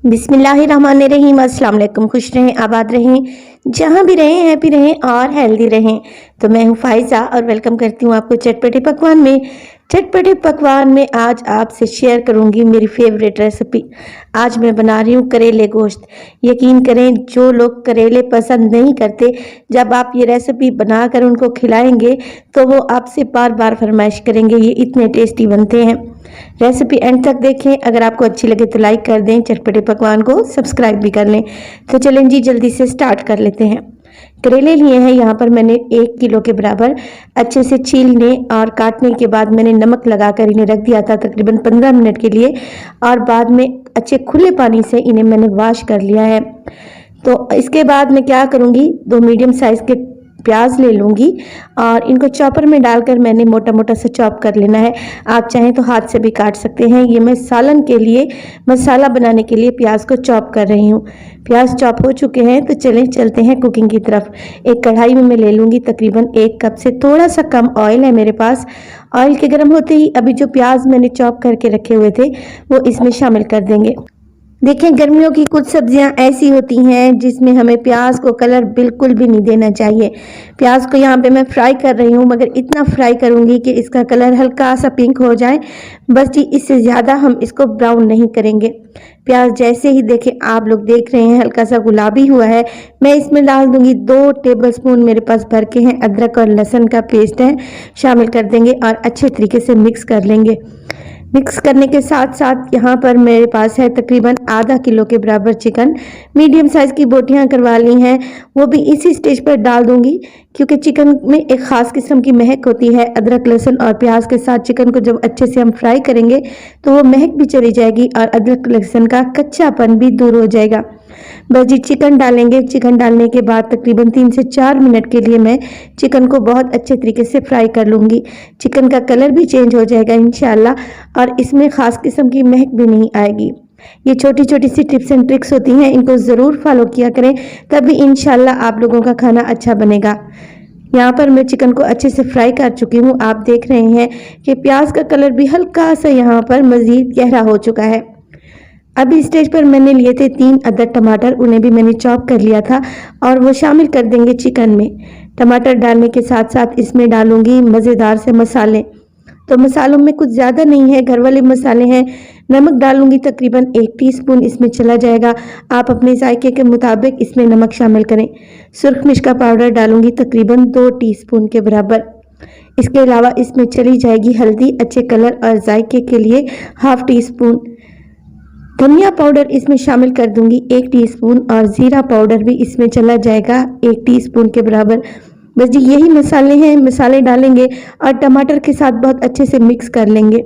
बिस्मिल्लाहिर्रहमानिर्रहीम। अस्सलाम वालेकुम। खुश रहें, आबाद रहें, जहाँ भी रहें हैप्पी रहें और हेल्दी रहें। तो मैं हूँ फ़ाइज़ा और वेलकम करती हूँ आपको चटपटे पकवान में। चटपटे पकवान में आज आपसे शेयर करूँगी मेरी फेवरेट रेसिपी। आज मैं बना रही हूँ करेले गोश्त। यकीन करें, जो लोग करेले पसंद नहीं करते, जब आप ये रेसिपी बनाकर उनको खिलाएंगे तो वो आपसे बार बार फरमाइश करेंगे। ये इतने टेस्टी बनते हैं। रेसिपी एंड तक देखें। अगर आपको अच्छी लगे तो लाइक कर दें, चटपटे पकवान को सब्सक्राइब भी कर लें। तो चलें जी, जल्दी से स्टार्ट कर लेते हैं। करेले लिए हैं यहाँ पर मैंने 1 किलो के बराबर। अच्छे से छीलने और काटने के बाद मैंने नमक लगाकर इन्हें रख दिया था तकरीबन 15 मिनट के लिए, और बाद में अच्छे खुले पानी से इन्हें मैंने वॉश कर लिया है। तो इसके बाद मैं क्या करूँगी, 2 मीडियम साइज़ के प्याज ले लूँगी और इनको चॉपर में डालकर मैंने मोटा मोटा सा चॉप कर लेना है। आप चाहें तो हाथ से भी काट सकते हैं। ये मैं सालन के लिए, मसाला बनाने के लिए प्याज को चॉप कर रही हूँ। प्याज चॉप हो चुके हैं तो चलते हैं कुकिंग की तरफ। एक कढ़ाई में मैं ले लूँगी तकरीबन 1 कप से थोड़ा सा कम ऑयल है मेरे पास। ऑयल के गर्म होते ही अभी जो प्याज मैंने चॉप करके रखे हुए थे वो इसमें शामिल कर देंगे। देखें, गर्मियों की कुछ सब्जियां ऐसी होती हैं जिसमें हमें प्याज को कलर बिल्कुल भी नहीं देना चाहिए। प्याज को यहाँ पे मैं फ्राई कर रही हूँ, मगर इतना फ्राई करूँगी कि इसका कलर हल्का सा पिंक हो जाए, बस जी। इससे ज़्यादा हम इसको ब्राउन नहीं करेंगे। प्याज जैसे ही देखें, आप लोग देख रहे हैं हल्का सा गुलाबी हुआ है, मैं इसमें डाल दूंगी 2 टेबलस्पून मेरे पास भर के हैं अदरक और लहसुन का पेस्ट है, शामिल कर देंगे और अच्छे तरीके से मिक्स कर लेंगे। मिक्स करने के साथ साथ यहाँ पर मेरे पास है तकरीबन आधा किलो के बराबर चिकन। मीडियम साइज़ की बोटियाँ करवा ली हैं, वो भी इसी स्टेज पर डाल दूंगी, क्योंकि चिकन में एक ख़ास किस्म की महक होती है। अदरक लहसुन और प्याज के साथ चिकन को जब अच्छे से हम फ्राई करेंगे तो वो महक भी चली जाएगी और अदरक लहसुन का कच्चापन भी दूर हो जाएगा। बस जी, चिकन डालेंगे। चिकन डालने के बाद तकरीबन 3 से 4 मिनट के लिए मैं चिकन को बहुत अच्छे तरीके से फ्राई कर लूँगी। चिकन का कलर भी चेंज हो जाएगा इंशाल्लाह, और इसमें ख़ास किस्म की महक भी नहीं आएगी। ये छोटी छोटी सी टिप्स एंड ट्रिक्स होती हैं, इनको ज़रूर फॉलो किया करें, तभी इंशाल्लाह आप लोगों का खाना अच्छा बनेगा। यहाँ पर मैं चिकन को अच्छे से फ्राई कर चुकी हूँ। आप देख रहे हैं कि प्याज का कलर भी हल्का सा यहाँ पर मज़ीद गहरा हो चुका है। अभी स्टेज पर मैंने लिए थे 3 अदद टमाटर, उन्हें भी मैंने चॉप कर लिया था और वो शामिल कर देंगे चिकन में। टमाटर डालने के साथ साथ इसमें डालूंगी मज़ेदार से मसाले। तो मसालों में कुछ ज़्यादा नहीं है, घर वाले मसाले हैं। नमक डालूंगी तकरीबन 1 टीस्पून इसमें चला जाएगा। आप अपने जायके के मुताबिक इसमें नमक शामिल करें। सुरख मिर्च का पाउडर डालूंगी तकरीबन 2 टीस्पून के बराबर। इसके अलावा इसमें चली जाएगी हल्दी, अच्छे कलर और जायके के लिए ½ टीस्पून। धनिया पाउडर इसमें शामिल कर दूंगी 1 टीस्पून, और ज़ीरा पाउडर भी इसमें चला जाएगा 1 टीस्पून के बराबर। बस जी, यही मसाले हैं। मसाले डालेंगे और टमाटर के साथ बहुत अच्छे से मिक्स कर लेंगे।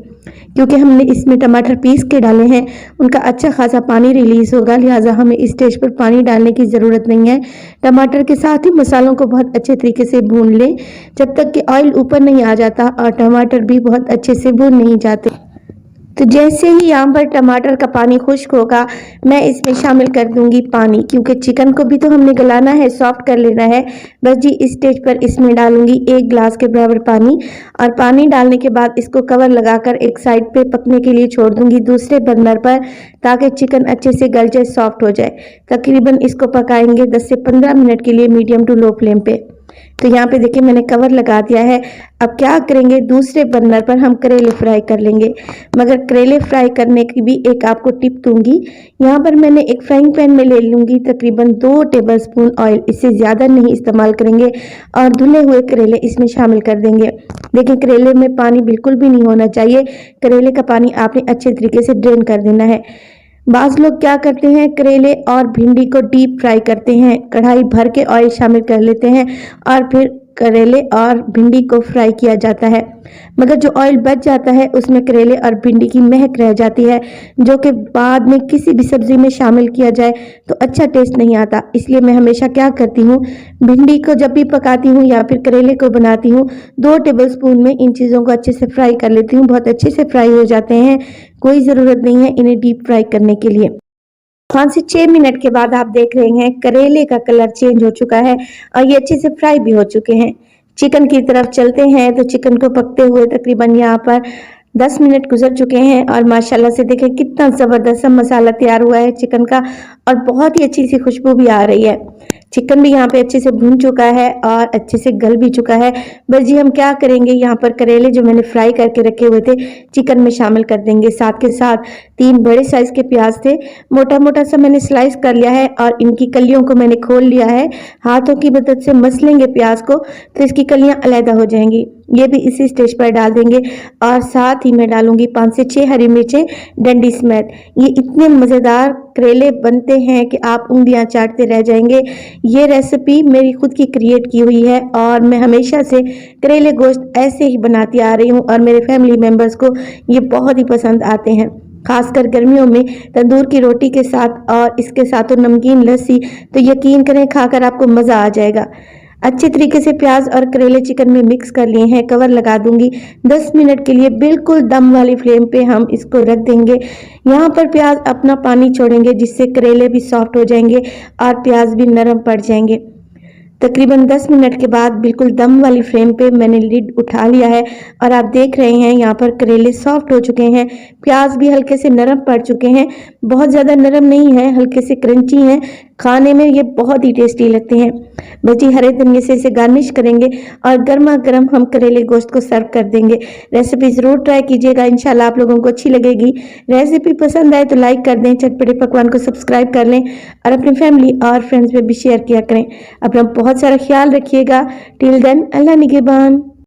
क्योंकि हमने इसमें टमाटर पीस के डाले हैं, उनका अच्छा खासा पानी रिलीज होगा, लिहाजा हमें इस स्टेज पर पानी डालने की ज़रूरत नहीं है। टमाटर के साथ ही मसालों को बहुत अच्छे तरीके से भून लें जब तक कि ऑयल ऊपर नहीं आ जाता और टमाटर भी बहुत अच्छे से भून नहीं जाते। तो जैसे ही यहाँ पर टमाटर का पानी खुश्क होगा, मैं इसमें शामिल कर दूंगी पानी, क्योंकि चिकन को भी तो हमने गलाना है, सॉफ्ट कर लेना है। बस जी, इस स्टेज पर इसमें डालूंगी 1 गिलास के बराबर पानी, और पानी डालने के बाद इसको कवर लगाकर एक साइड पे पकने के लिए छोड़ दूंगी दूसरे बर्नर पर, ताकि चिकन अच्छे से गल जाए, सॉफ्ट हो जाए। तकरीबन इसको पकाएंगे 10 से 15 मिनट के लिए मीडियम टू लो फ्लेम पे। तो यहाँ पे देखिए मैंने कवर लगा दिया है। अब क्या करेंगे, दूसरे बर्नर पर हम करेले फ्राई कर लेंगे। मगर करेले फ्राई करने की भी एक आपको टिप दूंगी। यहाँ पर मैंने एक फ्राइंग पैन में ले लूँगी तकरीबन 2 टेबलस्पून ऑयल, इससे ज़्यादा नहीं इस्तेमाल करेंगे, और धुले हुए करेले इसमें शामिल कर देंगे। देखिए, करेले में पानी बिल्कुल भी नहीं होना चाहिए। करेले का पानी आपने अच्छे तरीके से ड्रेन कर देना है। बाज़ लोग क्या करते हैं, करेले और भिंडी को डीप फ्राई करते हैं, कढ़ाई भर के ऑयल शामिल कर लेते हैं और फिर करेले और भिंडी को फ्राई किया जाता है। मगर जो ऑयल बच जाता है उसमें करेले और भिंडी की महक रह जाती है, जो कि बाद में किसी भी सब्ज़ी में शामिल किया जाए तो अच्छा टेस्ट नहीं आता। इसलिए मैं हमेशा क्या करती हूँ, भिंडी को जब भी पकाती हूँ या फिर करेले को बनाती हूँ, 2 टेबलस्पून में इन चीज़ों को अच्छे से फ्राई कर लेती हूँ। बहुत अच्छे से फ्राई हो जाते हैं, कोई ज़रूरत नहीं है इन्हें डीप फ्राई करने के लिए। 5 से 6 मिनट के बाद आप देख रहे हैं करेले का कलर चेंज हो चुका है और ये अच्छे से फ्राई भी हो चुके हैं। चिकन की तरफ चलते हैं। तो चिकन को पकते हुए तकरीबन यहाँ पर 10 मिनट गुजर चुके हैं और माशाल्लाह से देखें कितना ज़बरदस्त सा मसाला तैयार हुआ है चिकन का और बहुत ही अच्छी सी खुशबू भी आ रही है। चिकन भी यहाँ पे अच्छे से भून चुका है और अच्छे से गल भी चुका है। बस जी हम क्या करेंगे, यहाँ पर करेले जो मैंने फ्राई करके रखे हुए थे चिकन में शामिल कर देंगे। साथ के साथ 3 बड़े साइज के प्याज थे, मोटा मोटा सा मैंने स्लाइस कर लिया है और इनकी कलियों को मैंने खोल लिया है। हाथों की मदद से मस लेंगे प्याज को तो इसकी कलियां अलहदा हो जाएंगी। ये भी इसी स्टेज पर डाल देंगे और साथ ही मैं डालूंगी 5 से 6 हरी मिर्चें डंडी समेत। ये इतने मज़ेदार करेले बनते हैं कि आप उंगलियां चाटते रह जाएंगे। ये रेसिपी मेरी खुद की क्रिएट की हुई है और मैं हमेशा से करेले गोश्त ऐसे ही बनाती आ रही हूँ और मेरे फैमिली मेम्बर्स को ये बहुत ही पसंद आते हैं, खासकर गर्मियों में तंदूर की रोटी के साथ और इसके साथ तो नमकीन लस्सी। तो यकीन करें खाकर आपको मज़ा आ जाएगा। अच्छे तरीके से प्याज और करेले चिकन में मिक्स कर लिए हैं। कवर लगा दूंगी 10 मिनट के लिए, बिल्कुल दम वाली फ्लेम पे हम इसको रख देंगे। यहाँ पर प्याज अपना पानी छोड़ेंगे जिससे करेले भी सॉफ्ट हो जाएंगे और प्याज भी नरम पड़ जाएंगे। तकरीबन 10 मिनट के बाद बिल्कुल दम वाली फ्लेम पे मैंने लिड उठा लिया है और आप देख रहे हैं यहाँ पर करेले सॉफ्ट हो चुके हैं, प्याज भी हल्के से नरम पड़ चुके हैं। बहुत ज़्यादा नरम नहीं है, हल्के से क्रंची हैं, खाने में ये बहुत ही टेस्टी लगते हैं। बस जी हरे धनिये से इसे गार्निश करेंगे और गर्मा गर्म हम करेले गोश्त को सर्व कर देंगे। रेसिपी ज़रूर ट्राई कीजिएगा, इंशाल्लाह आप लोगों को अच्छी लगेगी। रेसिपी पसंद आए तो लाइक कर दें, चटपटे पकवान को सब्सक्राइब कर लें और अपनी फैमिली और फ्रेंड्स में भी शेयर किया करें। अपना बहुत सारा ख्याल रखिएगा। टिल देन अल्लाह निगहबान।